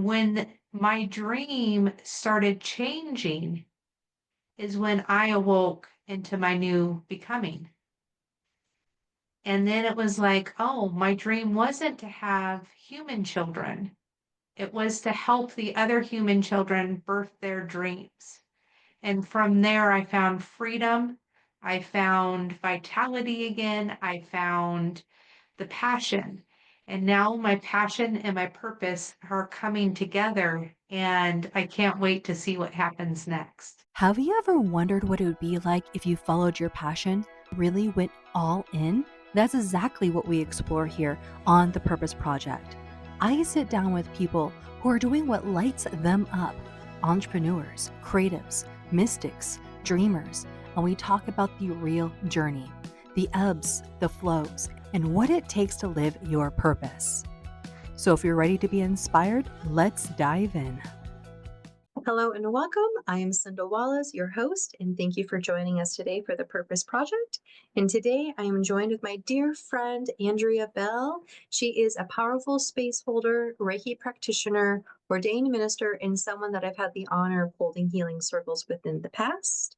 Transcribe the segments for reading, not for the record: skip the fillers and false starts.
When my dream started changing is when I awoke into my new becoming. And then it was like, oh, my dream wasn't to have human children. It was to help the other human children birth their dreams. And from there, I found freedom. I found vitality again. I found the passion. And now my passion and my purpose are coming together. And I can't wait to see what happens next. Have you ever wondered what it would be like if you followed your passion, really went all in? That's exactly what we explore here on The Purpose Project. I sit down with people who are doing what lights them up, entrepreneurs, creatives, mystics, dreamers, and we talk about the real journey, the ebbs, the flows, and what it takes to live your purpose. So if you're ready to be inspired, let's dive in. Hello and welcome. I am Cyndal Wallace, your host, and thank you for joining us today for the Purpose Project. And today I am joined with my dear friend, Andrea Bell. She is a powerful space holder, Reiki practitioner, ordained minister, and someone that I've had the honor of holding healing circles with in the past.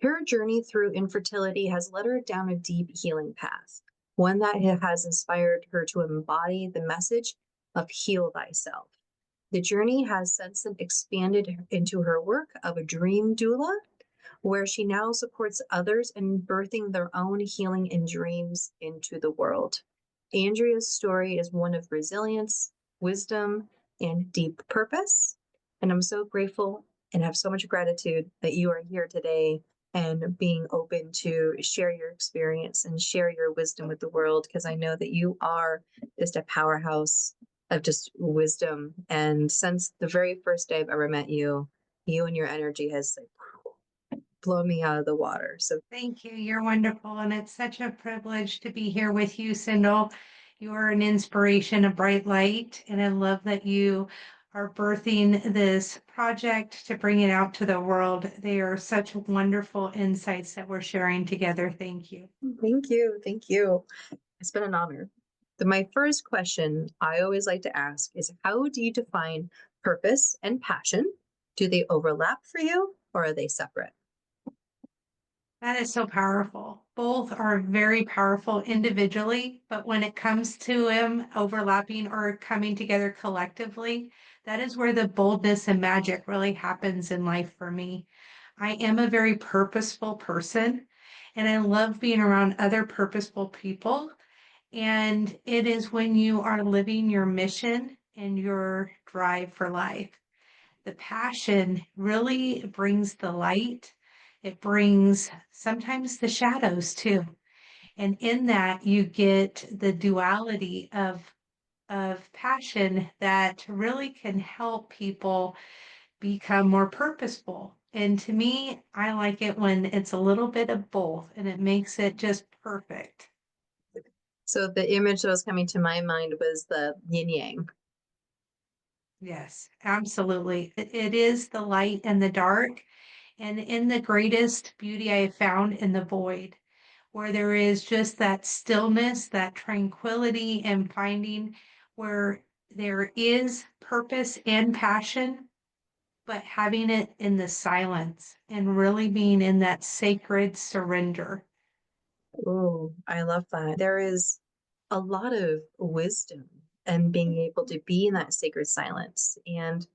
Her journey through infertility has led her down a deep healing path, one that has inspired her to embody the message of heal thyself. The journey has since expanded into her work of a dream doula, where she now supports others in birthing their own healing and dreams into the world. Andrea's story is one of resilience, wisdom, and deep purpose. And I'm so grateful and have so much gratitude that you are here today and being open to share your experience and share your wisdom with the world, because I know that you are just a powerhouse of just wisdom. And since the very first day I've ever met you, you and your energy has like blown me out of the water. So Thank you. You're wonderful. And it's such a privilege to be here with you, Cyndal. You are an inspiration, a bright light. And I love that you are birthing this project to bring it out to the world. They are such wonderful insights that we're sharing together. Thank you. thank you. Thank you. It's been an honor. My first question I always like to ask is, how do you define purpose and passion? Do they overlap for you, or are they separate? That is so powerful. Both are very powerful individually, but when it comes to them overlapping or coming together collectively, that is where the boldness and magic really happens in life for me. I am a very purposeful person, and I love being around other purposeful people. And it is when you are living your mission and your drive for life. The passion really brings the light. It brings sometimes the shadows too. And in that you get the duality of passion that really can help people become more purposeful. And to me, I like it when it's a little bit of both and it makes it just perfect. So the image that was coming to my mind was the yin yang. Yes, absolutely. It is the light and the dark. And in the greatest beauty I have found in the void, where there is just that stillness, that tranquility, and finding where there is purpose and passion, but having it in the silence and really being in that sacred surrender. Oh, I love that. There is a lot of wisdom and being able to be in that sacred silence. And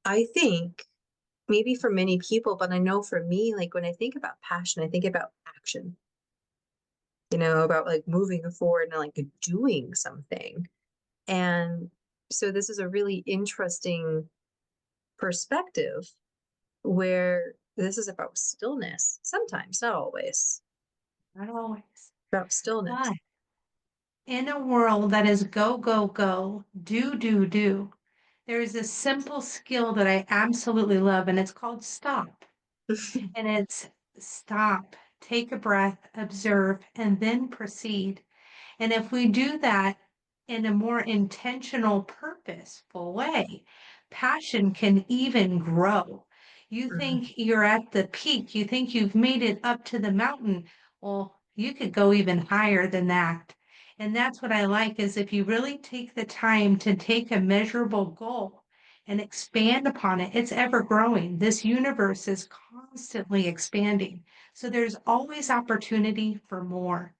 I think maybe for many people, but I know for me, like when I think about passion, I think about action, about like moving forward and like doing something. And so this is a really interesting perspective where this is about stillness, sometimes, not always, Not always. about stillness. But in a world that is go, go, go, do, do, do, there is a simple skill that I absolutely love, and it's called stop. And it's stop, take a breath, observe, and then proceed. And if we do that in a more intentional, purposeful way, passion can even grow. You think you're at the peak, you think you've made it up to the mountain. Well, you could go even higher than that. And that's what I like is if you really take the time to take a measurable goal and expand upon it. It's ever growing. This universe is constantly expanding. So there's always opportunity for more.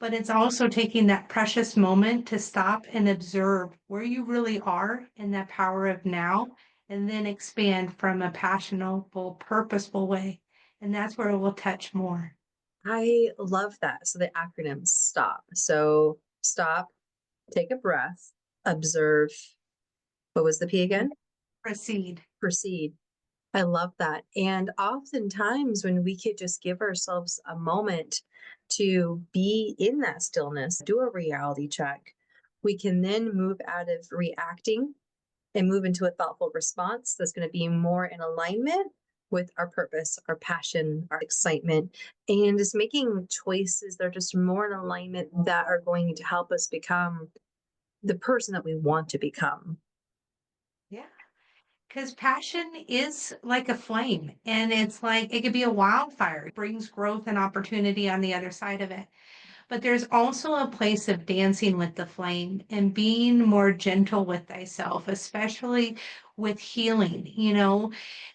But it's also taking that precious moment to stop and observe where you really are in that power of now, and then expand from a passionable, purposeful way. And that's where it will touch more. I love that. So the acronym STOP. So stop, take a breath, observe. What was the P again? Proceed. Proceed. I love that. And oftentimes, when we could just give ourselves a moment to be in that stillness, do a reality check, we can then move out of reacting and move into a thoughtful response that's going to be more in alignment with our purpose, our passion, our excitement, and just making choices that are just more in alignment that are going to help us become the person that we want to become. Yeah. Because passion is like a flame, and it's like it could be a wildfire. It brings growth and opportunity on the other side of it. But there's also a place of dancing with the flame and being more gentle with thyself, especially with healing.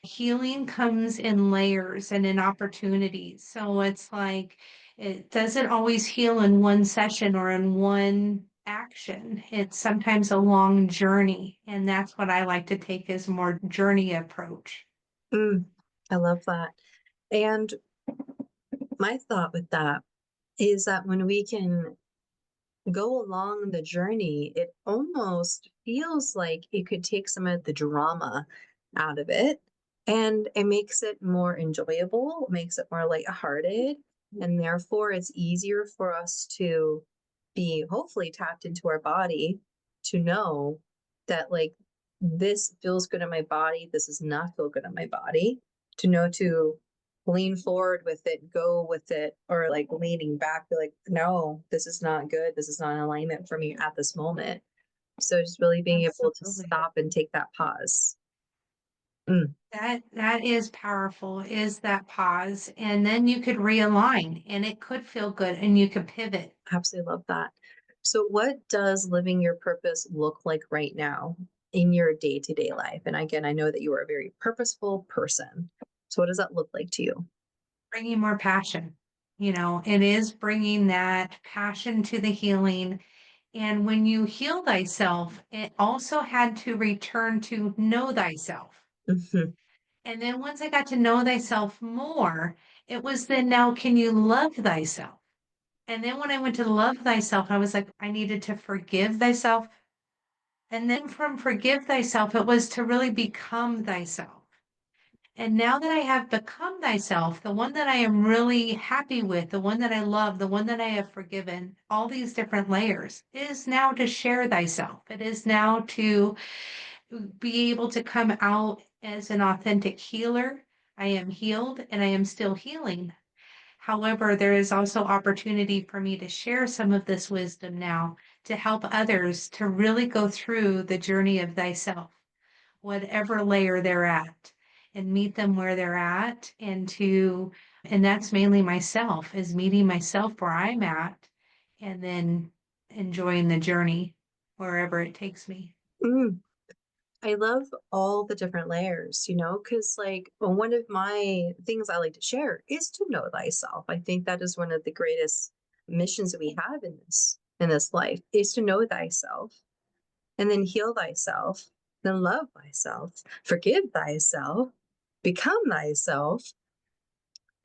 Healing comes in layers and in opportunities. So it's like it doesn't always heal in one session or in one action. It's sometimes a long journey. And that's what I like to take as a more journey approach. I love that. And my thought with that is that when we can go along the journey, it almost feels like it could take some of the drama out of it. And it makes it more enjoyable, makes it more lighthearted. And therefore, it's easier for us to be hopefully tapped into our body to know that, like, this feels good in my body. This does not feel good in my body. To know to lean forward with it, go with it, or like leaning back, be like, no, this is not good. This is not in alignment for me at this moment. So just really being able to Absolutely. stop and take that pause. Mm, That is powerful, is that pause. And then you could realign and it could feel good and you could pivot. absolutely love that. So, what does living your purpose look like right now in your day to day life? And again, I know that you are a very purposeful person. So, what does that look like to you? Bringing more passion. It is bringing that passion to the healing. And when you heal thyself, it also had to return to know thyself. Mhm. And then once I got to know thyself more, it was then now, can you love thyself? And then when I went to love thyself, I was like, I needed to forgive thyself. And then from forgive thyself, it was to really become thyself. And now that I have become thyself, the one that I am really happy with, the one that I love, the one that I have forgiven, all these different layers, is now to share thyself. It is now to be able to come out as an authentic healer. I am healed and I am still healing. However, there is also opportunity for me to share some of this wisdom now to help others to really go through the journey of thyself, whatever layer they're at, and meet them where they're at, and that's mainly myself, is meeting myself where I'm at, and then enjoying the journey wherever it takes me. Mm. I love all the different layers, because like one of my things I like to share is to know thyself. I think that is one of the greatest missions that we have in this life is to know thyself and then heal thyself, then love thyself, forgive thyself, become thyself.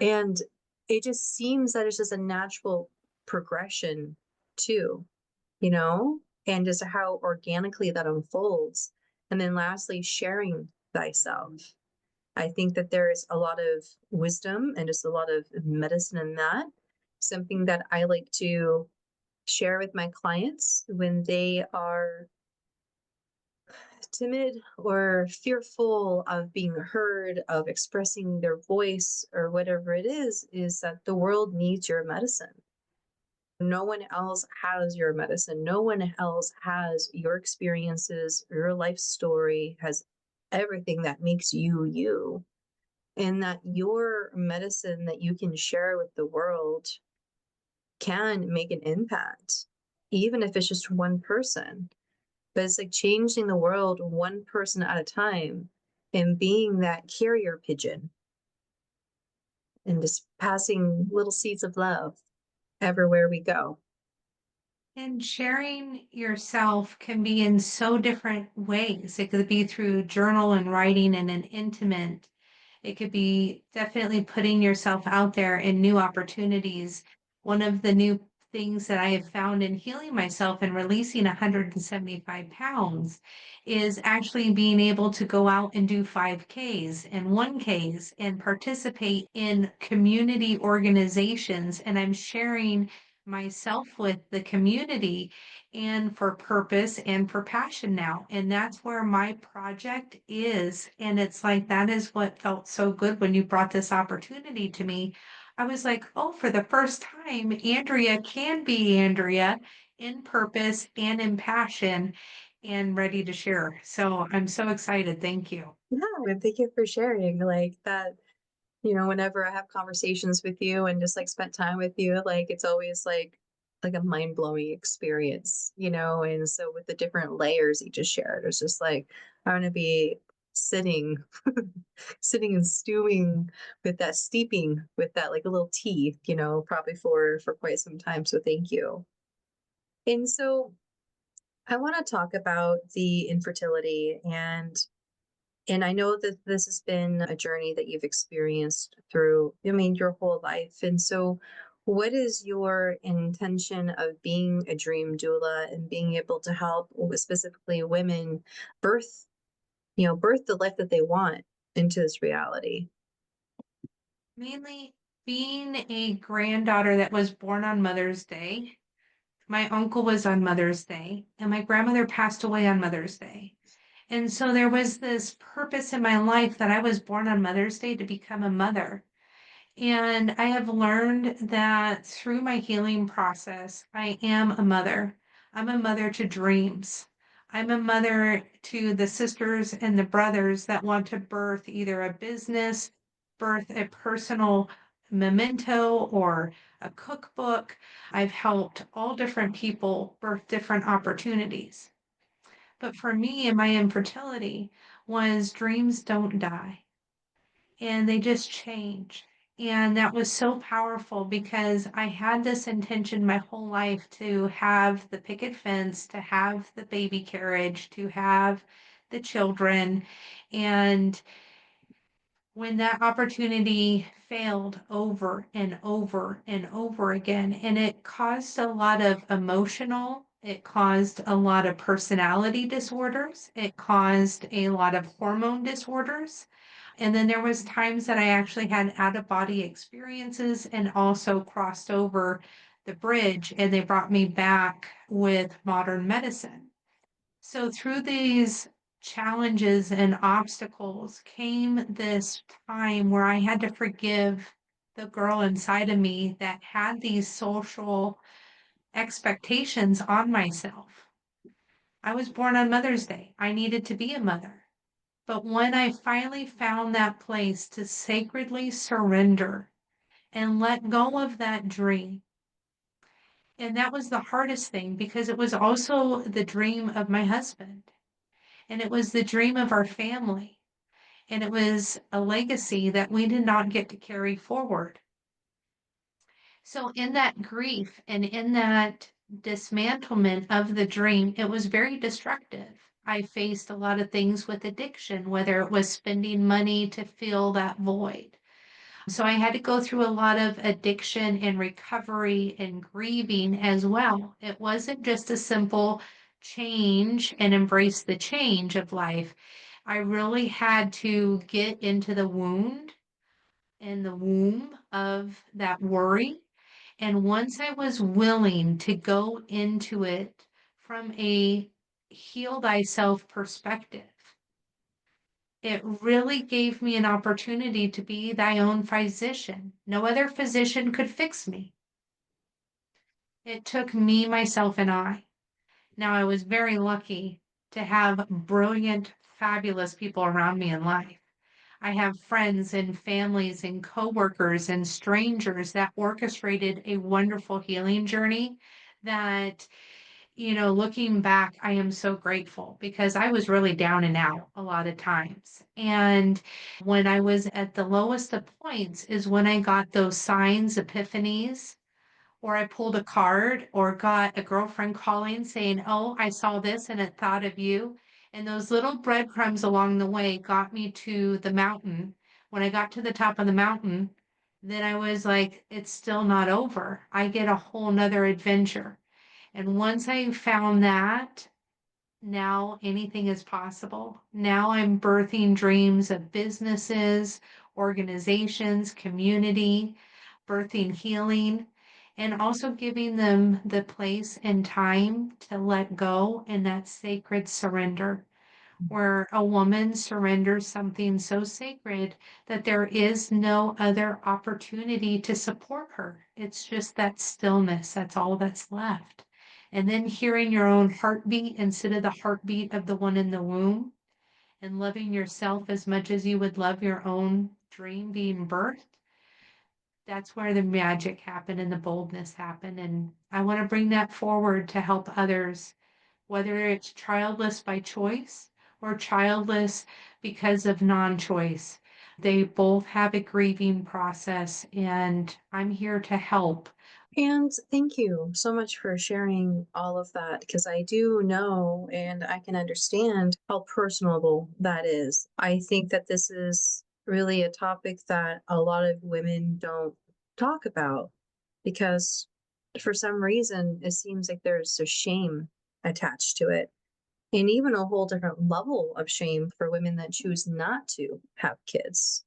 And it just seems that it's just a natural progression too, and just how organically that unfolds. And then lastly, sharing thyself. I think that there is a lot of wisdom and just a lot of medicine in that. Something that I like to share with my clients when they are timid or fearful of being heard, of expressing their voice or whatever it is that the world needs your medicine. No one else has your medicine. No one else has your experiences, your life story, has everything that makes you you. And that your medicine that you can share with the world can make an impact, even if it's just one person. but it's like changing the world one person at a time and being that carrier pigeon and just passing little seeds of love everywhere we go. And sharing yourself can be in so different ways. It could be through journal and writing and an intimate. It could be definitely putting yourself out there in new opportunities. One of the new things that I have found in healing myself and releasing 175 pounds is actually being able to go out and do 5Ks and 1Ks and participate in community organizations. And I'm sharing myself with the community and for purpose and for passion now. And that's where my project is. And it's like, that is what felt so good when you brought this opportunity to me. I was like, oh, for the first time, Andrea can be Andrea in purpose and in passion and ready to share. So I'm so excited. Thank you. Yeah, and thank you for sharing like that. Whenever I have conversations with you and just like spent time with you, like it's always like a mind-blowing experience, and so with the different layers you just shared, it's just like I want to be sitting sitting and stewing with that, steeping with that like a little tea, probably for quite some time. So thank you. And so I want to talk about the infertility, and I know that this has been a journey that you've experienced through, I mean, your whole life. And so, what is your intention of being a dream doula and being able to help specifically women birth, birth the life that they want into this reality? Mainly being a granddaughter that was born on Mother's Day. My uncle was on Mother's Day, and my grandmother passed away on Mother's Day. And so there was this purpose in my life that I was born on Mother's Day to become a mother. And I have learned that through my healing process, I am a mother. I'm a mother to dreams. I'm a mother to the sisters and the brothers that want to birth either a business, birth a personal memento, or a cookbook. I've helped all different people birth different opportunities. But for me and my infertility was dreams don't die and they just change. And that was so powerful because I had this intention my whole life to have the picket fence, to have the baby carriage, to have the children. And when that opportunity failed over and over and over again, and it caused a lot of it caused a lot of personality disorders, it caused a lot of hormone disorders. And then there was times that I actually had out of body experiences and also crossed over the bridge and they brought me back with modern medicine. So through these challenges and obstacles came this time where I had to forgive the girl inside of me that had these social expectations on myself. I was born on Mother's Day. I needed to be a mother. But when I finally found that place to sacredly surrender and let go of that dream, and that was the hardest thing because it was also the dream of my husband, and it was the dream of our family, and it was a legacy that we did not get to carry forward. So, in that grief and in that dismantlement of the dream, it was very destructive. I faced a lot of things with addiction, whether it was spending money to fill that void. So I had to go through a lot of addiction and recovery and grieving as well. It wasn't just a simple change and embrace the change of life. I really had to get into the wound and the womb of that worry. And once I was willing to go into it from a heal thyself perspective, it really gave me an opportunity to be thy own physician. No other physician could fix me. It took me, myself, and I. Now, I was very lucky to have brilliant, fabulous people around me in life. I have friends and families and coworkers and strangers that orchestrated a wonderful healing journey that looking back, I am so grateful because I was really down and out a lot of times. And when I was at the lowest of points is when I got those signs, epiphanies, or I pulled a card or got a girlfriend calling saying, "Oh, I saw this and it thought of you." And those little breadcrumbs along the way got me to the mountain. When I got to the top of the mountain, then I was like, it's still not over. I get a whole nother adventure. And once I found that, now anything is possible. Now I'm birthing dreams of businesses, organizations, community, birthing healing, and also giving them the place and time to let go in that sacred surrender, where a woman surrenders something so sacred that there is no other opportunity to support her. It's just that stillness. That's all that's left. And then hearing your own heartbeat instead of the heartbeat of the one in the womb, and loving yourself as much as you would love your own dream being birthed. That's where the magic happened and the boldness happened. And I want to bring that forward to help others, whether it's childless by choice or childless because of non choice. They both have a grieving process, and I'm here to help. And thank you so much for sharing all of that because I do know and I can understand how personable that is. I think that this is really a topic that a lot of women don't talk about because for some reason it seems like there's a shame attached to it. And even a whole different level of shame for women that choose not to have kids.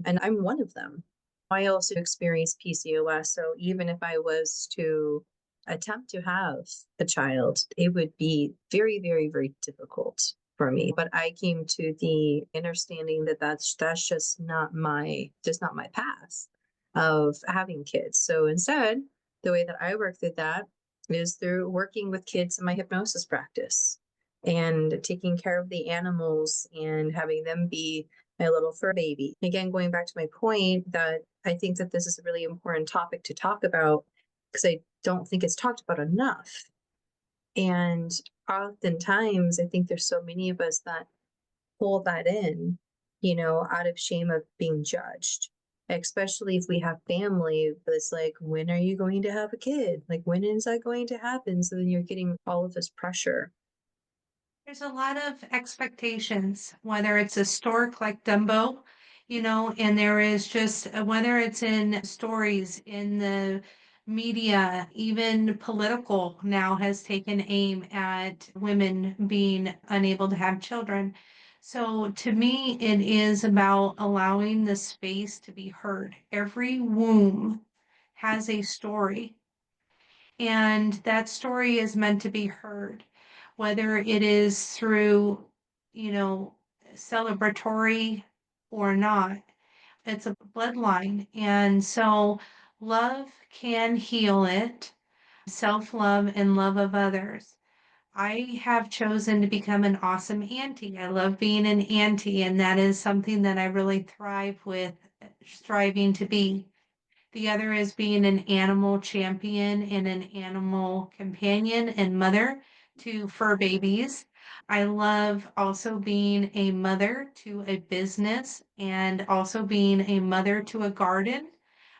And I'm one of them. I also experience PCOS. So even if I was to attempt to have a child, it would be very, very, very difficult for me. But I came to the understanding that that's just not my path of having kids. So instead, the way that I work through that is through working with kids in my hypnosis practice and taking care of the animals and having them be my little fur baby. Again, going back to my point that I think that this is a really important topic to talk about because I don't think it's talked about enough. And oftentimes, I think there's so many of us that hold that in, out of shame of being judged. Especially if we have family, but it's like, when are you going to have a kid? Like, when is that going to happen? So then you're getting all of this pressure. There's a lot of expectations, whether it's a stork like Dumbo, and there is just whether it's in stories, in the media, even political now has taken aim at women being unable to have children. So to me, it is about allowing the space to be heard. Every womb has a story, and that story is meant to be heard, whether it is through, you know, celebratory or not. It's a bloodline. And so love can heal it, self love and love of others. I have chosen to become an awesome auntie. I love being an auntie, and that is something that I really thrive with, striving to be. The other is being an animal champion and an animal companion and mother to fur babies. I love also being a mother to a business and also being a mother to a garden.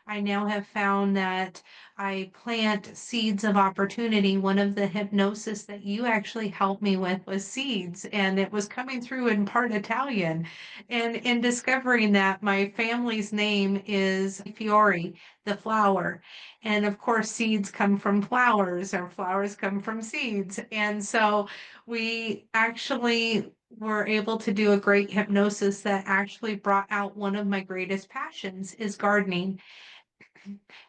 I now have found that I plant seeds of opportunity. One of the hypnosis that you actually helped me with was seeds, and it was coming through in part Italian. And in discovering that my family's name is Fiore, the flower. And of course, seeds come from flowers, or flowers come from seeds. And so we actually were able to do a great hypnosis that actually brought out one of my greatest passions is gardening.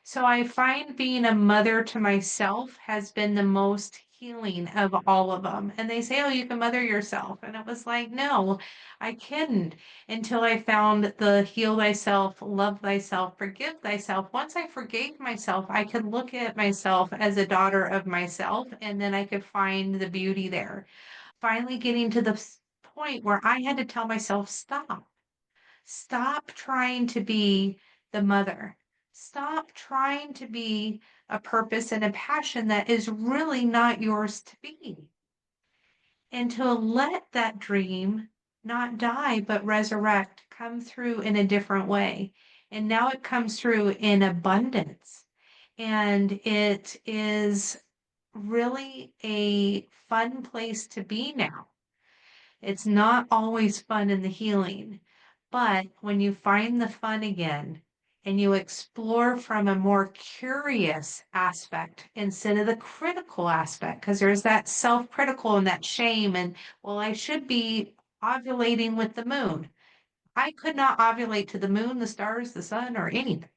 So I find being a mother to myself has been the most healing of all of them. And they say, oh, you can mother yourself. And it was like, no, I couldn't until I found the heal thyself, love thyself, forgive thyself. Once I forgave myself, I could look at myself as a daughter of myself, and then I could find the beauty there. Finally getting to the point where I had to tell myself, stop trying to be the mother. Stop trying to be a purpose and a passion that is really not yours to be. And to let that dream not die, but resurrect, come through in a different way. And now it comes through in abundance. And it is really a fun place to be now. It's not always fun in the healing, but when you find the fun again and you explore from a more curious aspect instead of the critical aspect, because there's that self-critical and that shame and, well, I should be ovulating with the moon. I could not ovulate to the moon, the stars, the sun, or anything.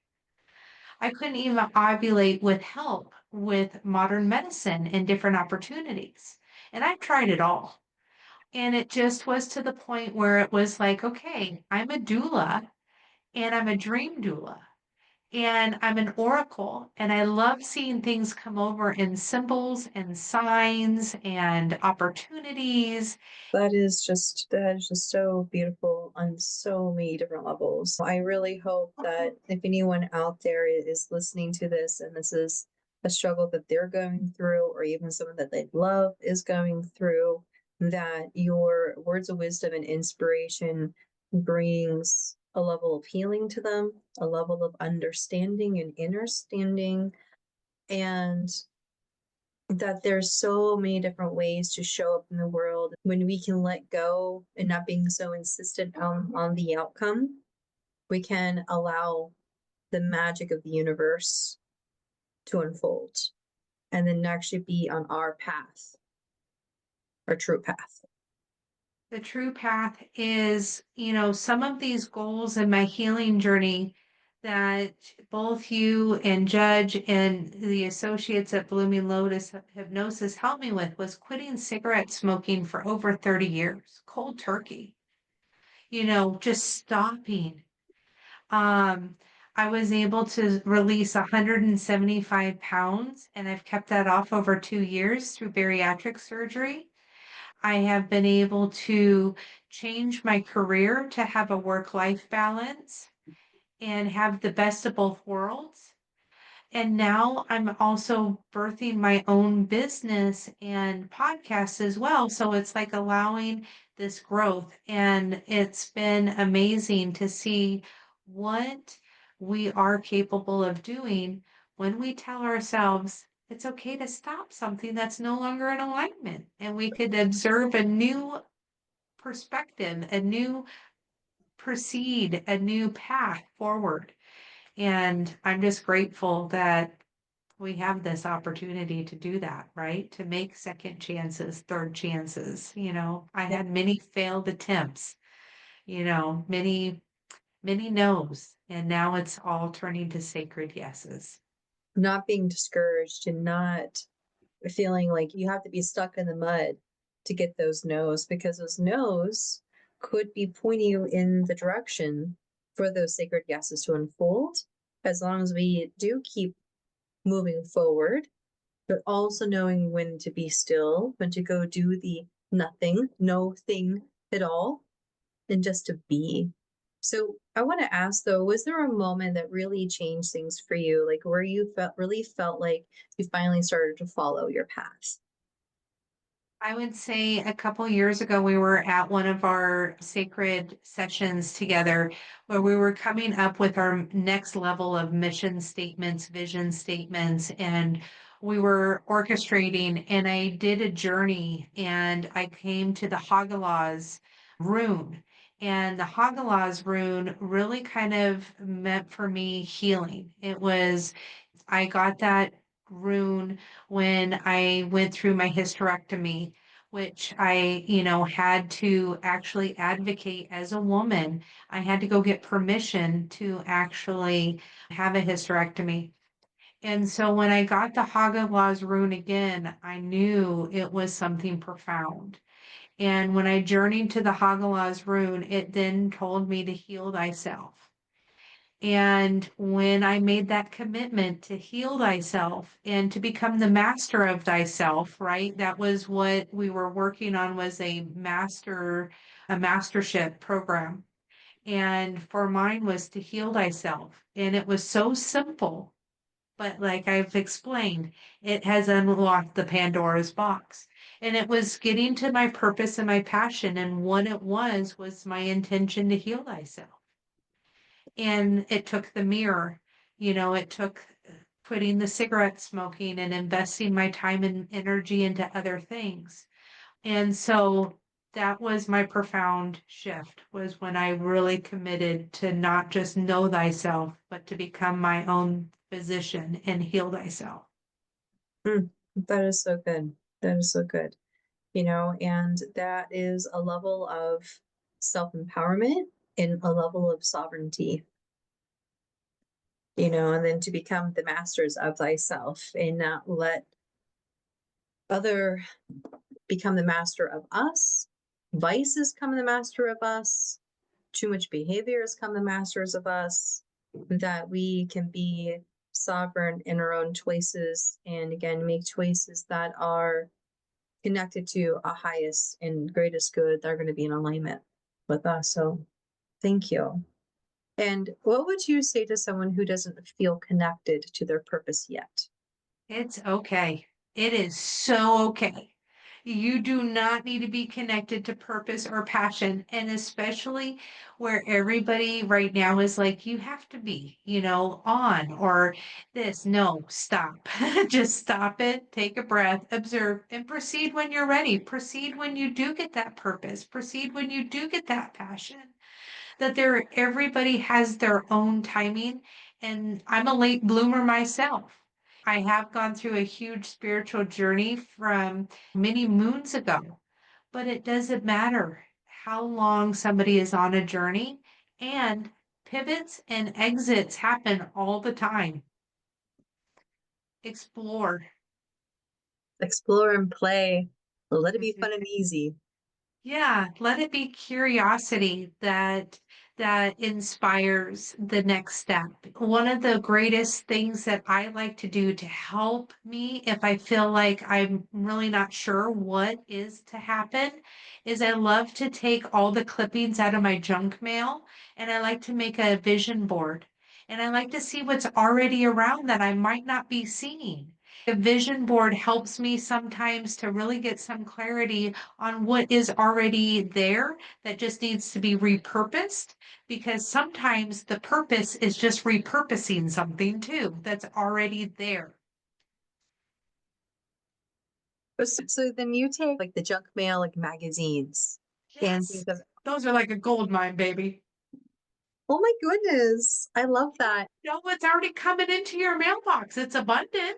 I couldn't even ovulate with help with modern medicine and different opportunities. And I've tried it all. And it just was to the point where it was like, okay, I'm a doula and I'm a dream doula and I'm an oracle. And I love seeing things come over in symbols and signs and opportunities. That is just so beautiful on so many different levels. I really hope that if anyone out there is listening to this and this is a struggle that they're going through, or even someone that they love is going through, that your words of wisdom and inspiration brings a level of healing to them, a level of understanding and understanding, and that there's so many different ways to show up in the world when we can let go and not being so insistent on the outcome. We can allow the magic of the universe to unfold and then actually be on our path, our true path. The true path is, some of these goals in my healing journey that both you and Judge and the associates at Blooming Lotus Hypnosis helped me with was quitting cigarette smoking for over 30 years, cold turkey, just stopping. Um, I was able to release 175 pounds, and I've kept that off over 2 years through bariatric surgery. I have been able to change my career to have a work-life balance and have the best of both worlds. And now I'm also birthing my own business and podcast as well. So it's like allowing this growth. And it's been amazing to see what we are capable of doing when we tell ourselves it's okay to stop something that's no longer in alignment. And we could observe a new perspective, a new proceed, a new path forward. And I'm just grateful that we have this opportunity to do that, right? To make second chances, third chances. I had many failed attempts, many, many no's, and now it's all turning to sacred yeses. Not being discouraged and not feeling like you have to be stuck in the mud to get those no's, because those no's could be pointing you in the direction for those sacred yeses to unfold, as long as we do keep moving forward, but also knowing when to be still, when to go do the nothing, no thing at all, and just to be. So I want to ask though, was there a moment that really changed things for you, like where you felt like you finally started to follow your path? I would say a couple years ago, we were at one of our sacred sessions together where we were coming up with our next level of mission statements, vision statements, and we were orchestrating. And I did a journey and I came to the Hagalaz rune. And the Hagalaz rune really kind of meant for me healing. I got that rune when I went through my hysterectomy, which I, had to actually advocate as a woman. I had to go get permission to actually have a hysterectomy. And so when I got the Haga-Laz rune again, I knew it was something profound. And when I journeyed to the Haga-Laz rune, it then told me to heal thyself. And when I made that commitment to heal thyself and to become the master of thyself, right? That was what we were working on, was a mastership program. And for mine was to heal thyself. And it was so simple. But like I've explained, it has unlocked the Pandora's box. And it was getting to my purpose and my passion. And what it was my intention to heal thyself. And it took the mirror, it took putting the cigarette smoking and investing my time and energy into other things. And so that was my profound shift, was when I really committed to not just know thyself, but to become my own physician and heal thyself. That is so good. That is so good. And that is a level of self-empowerment and a level of sovereignty, and then to become the masters of thyself and not let other become the master of us, vices come the master of us, too much behaviors come the masters of us, that we can be sovereign in our own choices and again make choices that are connected to a highest and greatest good that are going to be in alignment with us. So thank you. And what would you say to someone who doesn't feel connected to their purpose yet? It's okay. It is so okay. You do not need to be connected to purpose or passion, and especially where everybody right now is like, you have to be, on or this. No, stop. Just stop it, take a breath, observe, and proceed when you're ready. Proceed when you do get that purpose. Proceed when you do get that passion. Everybody has their own timing, and I'm a late bloomer myself. I have gone through a huge spiritual journey from many moons ago, but it doesn't matter how long somebody is on a journey, and pivots and exits happen all the time. Explore. Explore and play. Let it be fun and easy. Yeah, let it be curiosity that inspires the next step. One of the greatest things that I like to do to help me if I feel like I'm really not sure what is to happen is I love to take all the clippings out of my junk mail and I like to make a vision board. And I like to see what's already around that I might not be seeing. A vision board helps me sometimes to really get some clarity on what is already there that just needs to be repurposed, because sometimes the purpose is just repurposing something too that's already there. So then you take like the junk mail, like magazines, and Yes, think of, those are like a gold mine, baby. oh my goodness, I love that. It's already coming into your mailbox. It's abundant.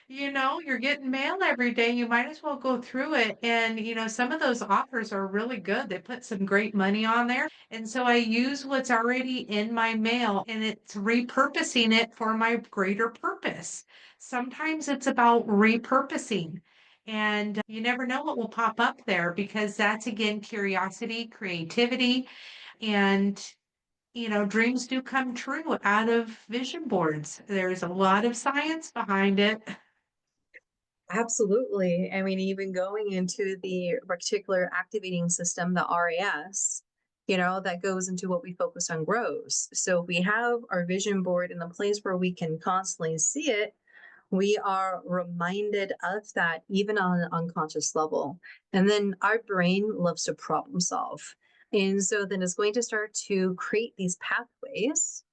You're getting mail every day. You might as well go through it. And, some of those offers are really good. They put some great money on there. And so I use what's already in my mail and it's repurposing it for my greater purpose. Sometimes it's about repurposing. And you never know what will pop up there because that's again curiosity, creativity, and dreams do come true out of vision boards. There's a lot of science behind it. Absolutely. I mean, even going into the reticular activating system, the RAS, that goes into what we focus on grows. So if we have our vision board in the place where we can constantly see it, we are reminded of that even on an unconscious level. And then our brain loves to problem solve. And so then it's going to start to create these pathways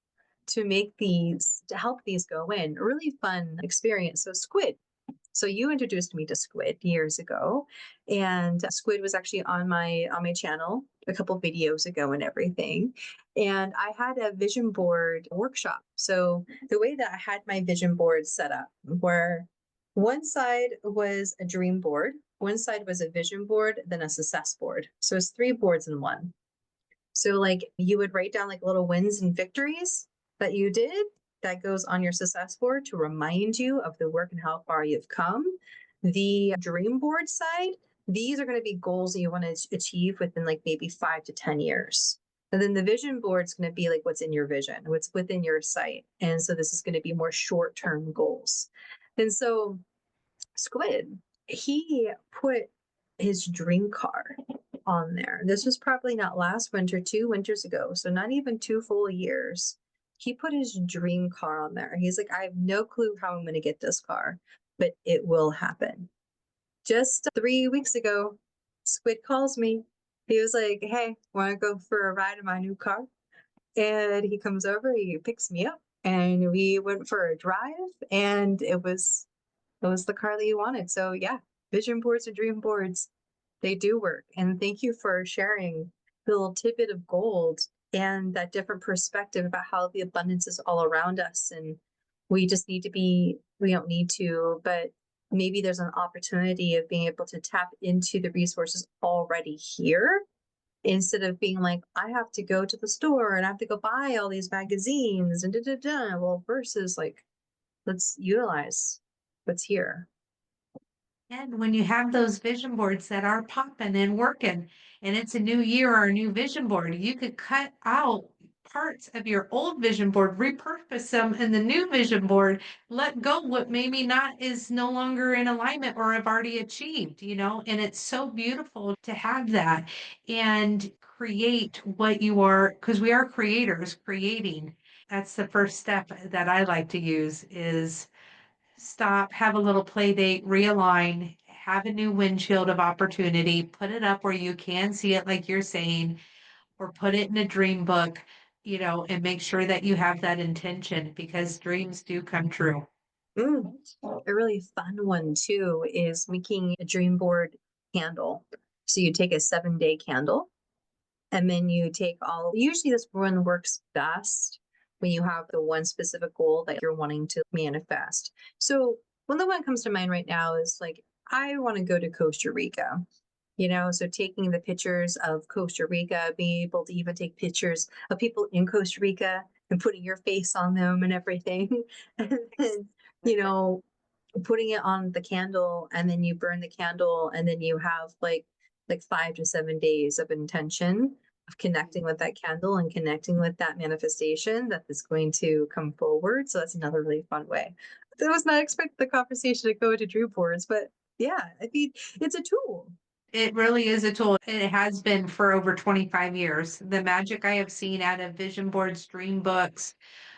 to help these go in. A really fun experience. So squid. So you introduced me to squid years ago, and squid was actually on my channel a couple videos ago and everything. And I had a vision board workshop. So the way that I had my vision board set up, where one side was a dream board, one side was a vision board, then a success board. So it's three boards in one. So like you would write down like little wins and victories that you did that goes on your success board to remind you of the work and how far you've come. The dream board side, these are going to be goals that you want to achieve within like maybe 5 to 10 years. And then the vision board is going to be like what's in your vision, what's within your sight. And so this is going to be more short-term goals. And so Squid, he put his dream car on there. This was probably not last winter, 2 winters ago. So not even 2 full years. He put his dream car on there. He's like, I have no clue how I'm going to get this car, but it will happen. Just 3 weeks ago, Squid calls me. He was like, hey, want to go for a ride in my new car? And he comes over, he picks me up, and we went for a drive, and it was the car that you wanted. So yeah, vision boards and dream boards, they do work. And thank you for sharing the little tidbit of gold and that different perspective about how the abundance is all around us. And we just need to be, we don't need to, but maybe there's an opportunity of being able to tap into the resources already here instead of being like, I have to go to the store and I have to go buy all these magazines and da da da. Well, versus like, let's utilize what's here. And when you have those vision boards that are popping and working, and it's a new year or a new vision board, you could cut out parts of your old vision board, repurpose them in the new vision board, let go what maybe not is no longer in alignment or have already achieved, and it's so beautiful to have that and create what you are, because we are creators creating. That's the first step that I like to use is stop, have a little play date, realign, have a new windshield of opportunity, put it up where you can see it, like you're saying, or put it in a dream book, and make sure that you have that intention because dreams do come true. A really fun one too is making a dream board candle. So you take a 7-day candle and then you take usually this one works best when you have the one specific goal that you're wanting to manifest. So one that comes to mind right now is like, I want to go to Costa Rica. So taking the pictures of Costa Rica, being able to even take pictures of people in Costa Rica and putting your face on them and everything. And then, putting it on the candle, and then you burn the candle, and then you have like 5 to 7 days of intention of connecting with that candle and connecting with that manifestation that is going to come forward. So that's another really fun way. I was not expecting the conversation to go to dream boards, but yeah, I mean, it's a tool. It really is a tool. It has been for over 25 years. The magic I have seen out of vision boards, dream books,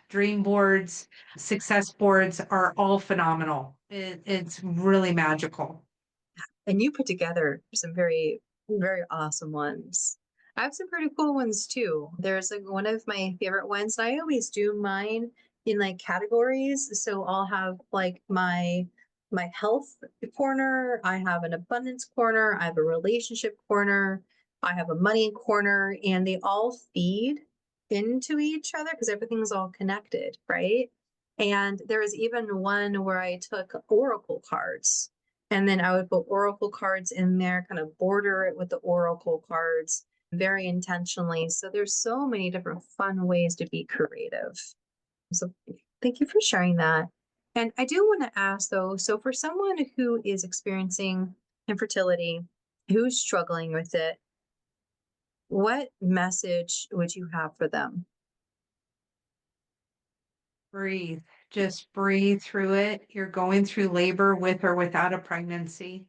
dream boards, success boards are all phenomenal. It's really magical. And you put together some very, very awesome ones. I have some pretty cool ones too. There's like one of my favorite ones. I always do mine in like categories. So I'll have like my health corner, I have an abundance corner, I have a relationship corner, I have a money corner, and they all feed into each other because everything's all connected, right? And there was even one where I took oracle cards, and then I would put oracle cards in there, kind of border it with the oracle cards very intentionally. So there's so many different fun ways to be creative. So thank you for sharing that. And I do want to ask though, so for someone who is experiencing infertility, who's struggling with it, what message would you have for them? Breathe. Just breathe through it. You're going through labor with or without a pregnancy.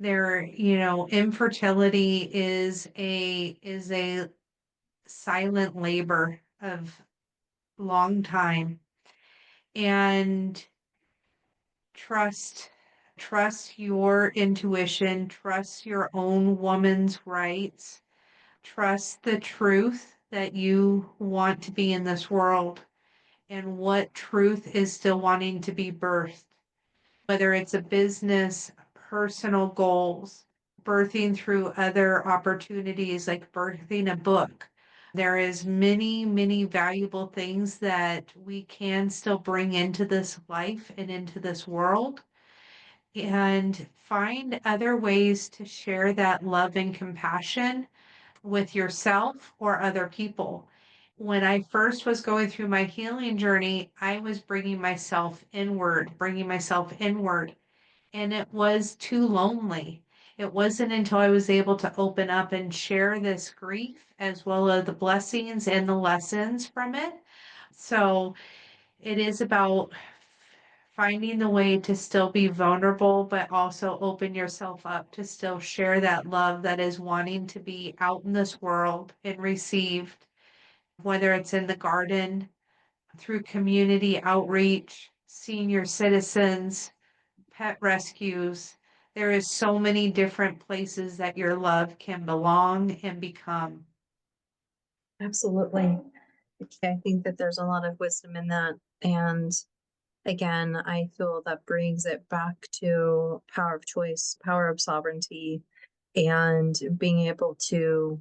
Infertility is a silent labor of long time. And trust your intuition, trust your own woman's rights, trust the truth that you want to be in this world and what truth is still wanting to be birthed, whether it's a business, personal goals, birthing through other opportunities like birthing a book. There is many, many valuable things that we can still bring into this life and into this world and find other ways to share that love and compassion with yourself or other people. When I first was going through my healing journey, I was bringing myself inward, and it was too lonely. It wasn't until I was able to open up and share this grief as well as the blessings and the lessons from it. So it is about finding the way to still be vulnerable, but also open yourself up to still share that love that is wanting to be out in this world and received, whether it's in the garden, through community outreach, senior citizens, pet rescues. There is so many different places that your love can belong and become. Absolutely. I think that there's a lot of wisdom in that. And again, I feel that brings it back to power of choice, power of sovereignty, and being able to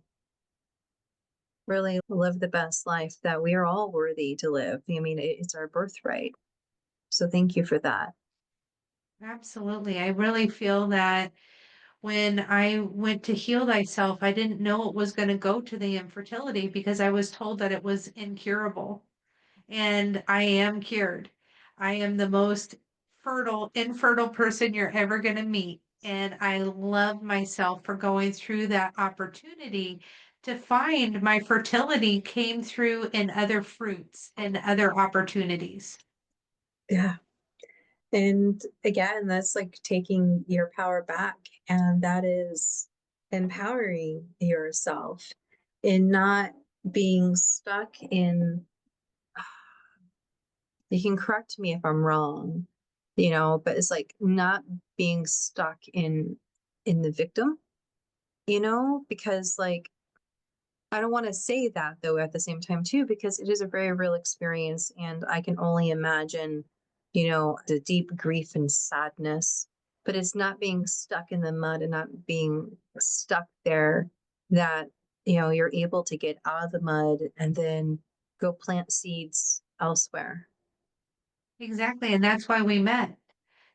really live the best life that we are all worthy to live. I mean, it's our birthright. So thank you for that. Absolutely. I really feel that when I went to heal thyself, I didn't know it was going to go to the infertility because I was told that it was incurable. And I am cured. I am the most infertile person you're ever going to meet. And I love myself for going through that opportunity to find my fertility came through in other fruits and other opportunities. Yeah. And again, that's like taking your power back. And that is empowering yourself and not being stuck in, you can correct me if I'm wrong, but it's like not being stuck in the victim, because like I don't want to say that though at the same time too, because it is a very real experience and I can only imagine, the deep grief and sadness, but it's not being stuck in the mud and not being stuck there that, you're able to get out of the mud and then go plant seeds elsewhere. Exactly. And that's why we met.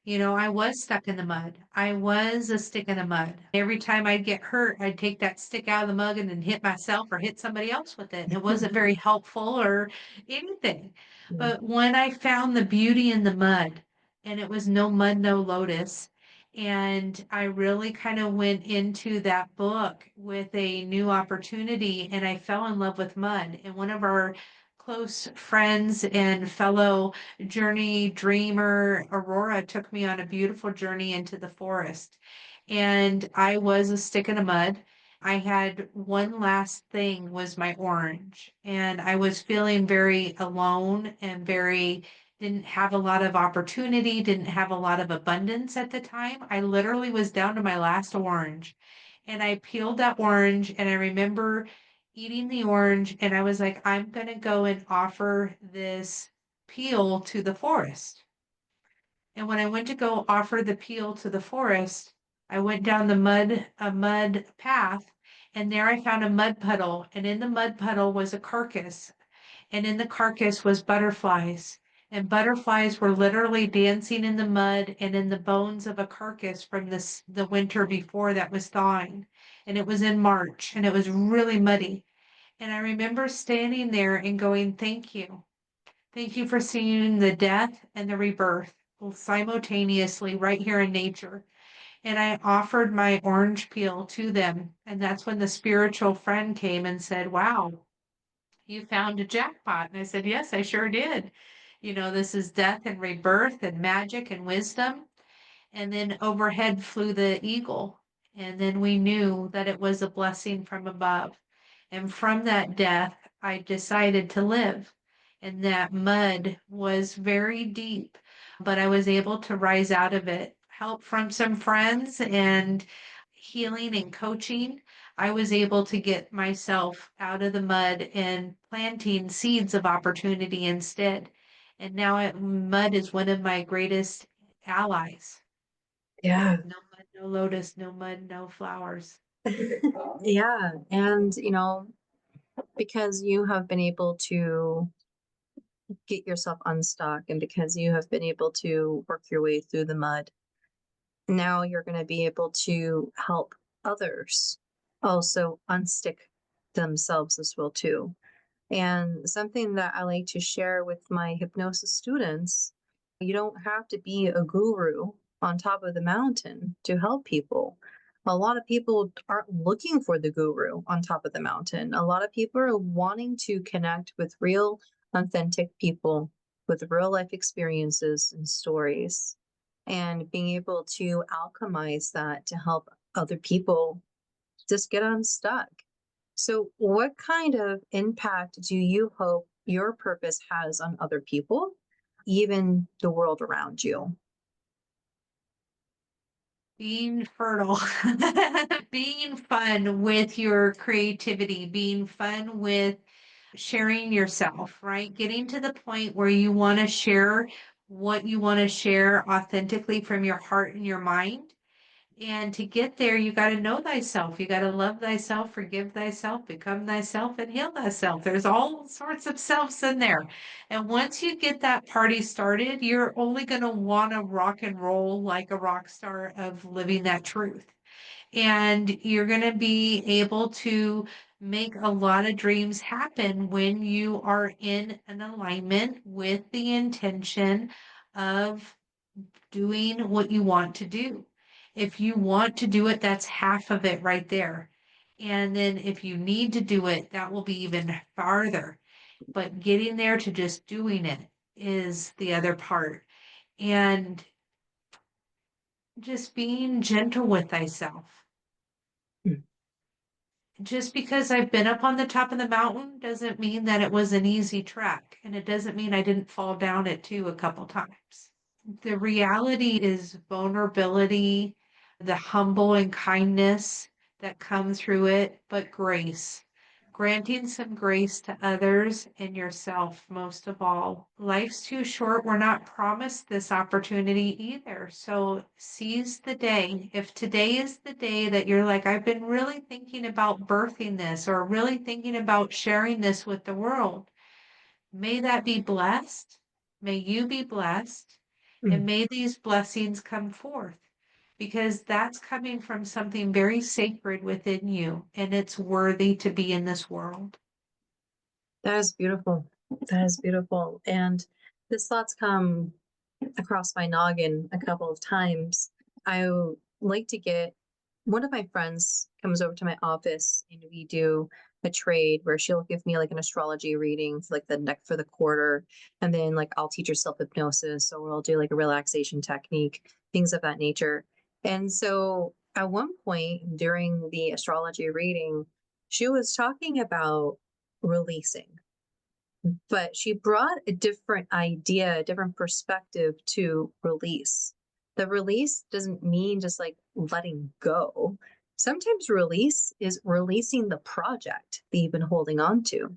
I was stuck in the mud. I was a stick in the mud. Every time I'd get hurt, I'd take that stick out of the mud and then hit myself or hit somebody else with it. It wasn't very helpful or anything. Yeah. But when I found the beauty in the mud, and it was no mud, no lotus, and I really kind of went into that book with a new opportunity, and I fell in love with mud. And one of our close friends and fellow journey dreamer Aurora took me on a beautiful journey into the forest. And I was a stick in the mud. I had one last thing was my orange. And I was feeling very alone and didn't have a lot of opportunity, didn't have a lot of abundance at the time. I literally was down to my last orange. And I peeled that orange and I remember eating the orange and I was like, I'm going to go and offer this peel to the forest. And when I went to go offer the peel to the forest, I went down a mud path, and there I found a mud puddle. And in the mud puddle was a carcass, and in the carcass was butterflies. And butterflies were literally dancing in the mud and in the bones of a carcass from the winter before that was thawing. And it was in March, and it was really muddy. And I remember standing there and going, thank you. Thank you for seeing the death and the rebirth simultaneously right here in nature. And I offered my orange peel to them. And that's when the spiritual friend came and said, wow, you found a jackpot. And I said, yes, I sure did. This is death and rebirth and magic and wisdom. And then overhead flew the eagle. And then we knew that it was a blessing from above. And from that death, I decided to live. And that mud was very deep, but I was able to rise out of it. Help from some friends and healing and coaching. I was able to get myself out of the mud and planting seeds of opportunity instead. And now mud is one of my greatest allies. Yeah. No mud, no lotus, no mud, no flowers. Yeah. And, because you have been able to get yourself unstuck and because you have been able to work your way through the mud, now you're going to be able to help others also unstick themselves as well too. And something that I like to share with my hypnosis students, you don't have to be a guru on top of the mountain to help people. A lot of people aren't looking for the guru on top of the mountain. A lot of people are wanting to connect with real, authentic people with real life experiences and stories, and being able to alchemize that to help other people just get unstuck. So, what kind of impact do you hope your purpose has on other people, even the world around you? Being fertile, being fun with your creativity, being fun with sharing yourself, right? Getting to the point where you want to share what you want to share authentically from your heart and your mind. And to get there, you got to know thyself. You got to love thyself, forgive thyself, become thyself, and heal thyself. There's all sorts of selves in there. And once you get that party started, you're only going to want to rock and roll like a rock star of living that truth. And you're going to be able to make a lot of dreams happen when you are in an alignment with the intention of doing what you want to do. If you want to do it, that's half of it right there. And then if you need to do it, that will be even farther. But getting there to just doing it is the other part. And just being gentle with thyself. Mm. Just because I've been up on the top of the mountain doesn't mean that it was an easy trek. And it doesn't mean I didn't fall down it too a couple times. The reality is vulnerability, the humble and kindness that come through it, but grace. Granting some grace to others and yourself, most of all. Life's too short. We're not promised this opportunity either. So seize the day. If today is the day that you're like, I've been really thinking about birthing this or really thinking about sharing this with the world, may that be blessed. May you be blessed. And Mm. may these blessings come forth because that's coming from something very sacred within you and it's worthy to be in this world. That is beautiful. That is beautiful. And this thought's come across my noggin a couple of times. I like to get one of my friends comes over to my office and we do a trade where she'll give me like an astrology reading for like the neck for the quarter. And then like I'll teach her self hypnosis or we'll do like a relaxation technique, things of that nature. And so at one point during the astrology reading, she was talking about releasing, but she brought a different idea, a different perspective to release. The release doesn't mean just like letting go. Sometimes release is releasing the project that you've been holding on to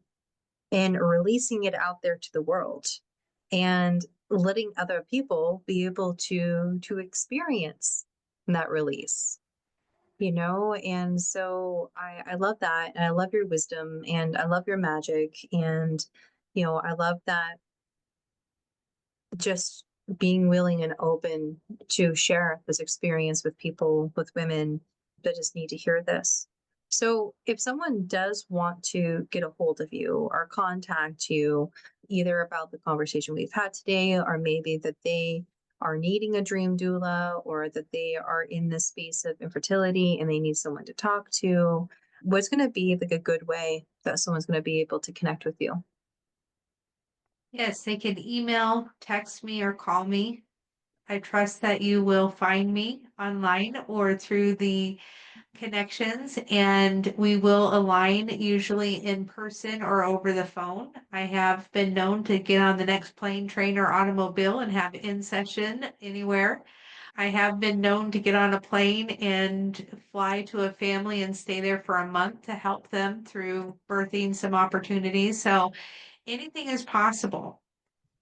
and releasing it out there to the world and letting other people be able to experience that release, you know. And so I love that, and I love your wisdom, and I love your magic, and you know, I love that just being willing and open to share this experience with people, with women that just need to hear this. So if someone does want to get a hold of you or contact you, either about the conversation we've had today, or maybe that they are needing a dream doula, or that they are in this space of infertility and they need someone to talk to, what's going to be like a good way that someone's going to be able to connect with you? Yes, they can email, text me, or call me. I trust that you will find me online or through the connections, and we will align usually in person or over the phone. I have been known to get on the next plane, train, or automobile and have in session anywhere. I have been known to get on a plane and fly to a family and stay there for a month to help them through birthing some opportunities. So anything is possible.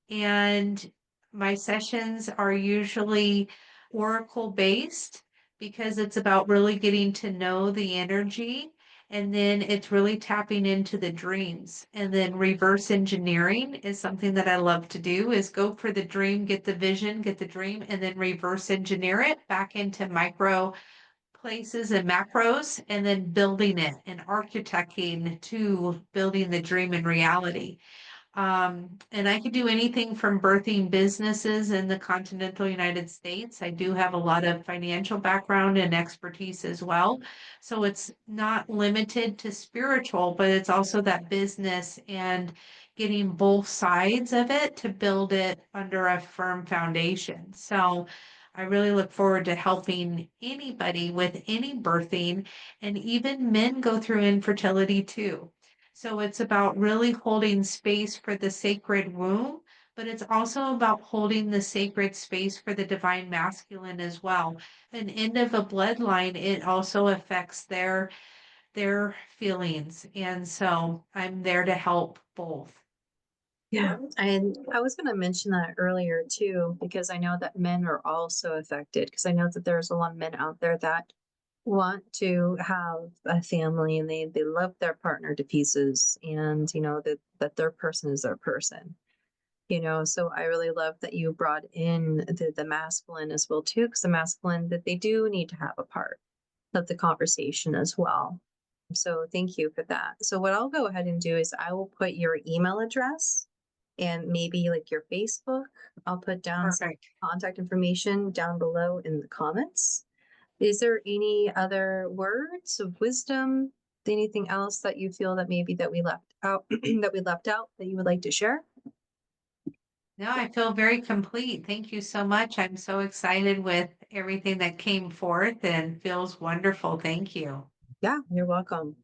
And my sessions are usually oracle based because it's about really getting to know the energy. And then it's really tapping into the dreams. And then reverse engineering is something that I love to do is go for the dream, get the vision, get the dream, and then reverse engineer it back into micro places and macros, and then building it and architecting to building the dream in reality. And I could do anything from birthing businesses in the continental United States. I do have a lot of financial background and expertise as well. So it's not limited to spiritual, but it's also that business and getting both sides of it to build it under a firm foundation. So I really look forward to helping anybody with any birthing, and even men go through infertility too. So it's about really holding space for the sacred womb, but it's also about holding the sacred space for the divine masculine as well. An end of a bloodline, it also affects their feelings. And so I'm there to help both. Yeah, and I was going to mention that earlier too, because I know that men are also affected. Because I know that there's a lot of men out there that want to have a family and they love their partner to pieces, and you know that their person is their person. You know, so I really love that you brought in the masculine as well too, because the masculine that they do need to have a part of the conversation as well. So thank you for that. So what I'll go ahead and do is I will put your email address and maybe like your Facebook. I'll put down some Perfect. contact information down below in the comments. Is there any other words of wisdom? Anything else that you feel that maybe that we left out that you would like to share? No, I feel very complete. Thank you so much. I'm so excited with everything that came forth and feels wonderful. Thank you. Yeah, you're welcome.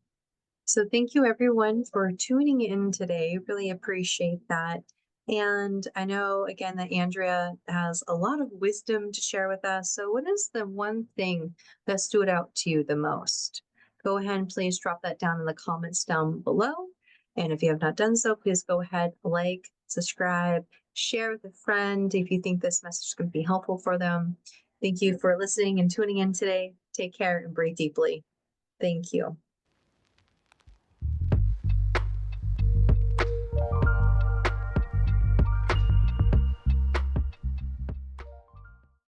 So thank you everyone for tuning in today. Really appreciate that. And I know again that Andrea has a lot of wisdom to share with us. So what is the one thing that stood out to you the most? Go ahead and please drop that down in the comments down below. And if you have not done so, please go ahead, like, subscribe, share with a friend if you think this message is going to be helpful for them. Thank you for listening and tuning in today. Take care and breathe deeply. Thank you.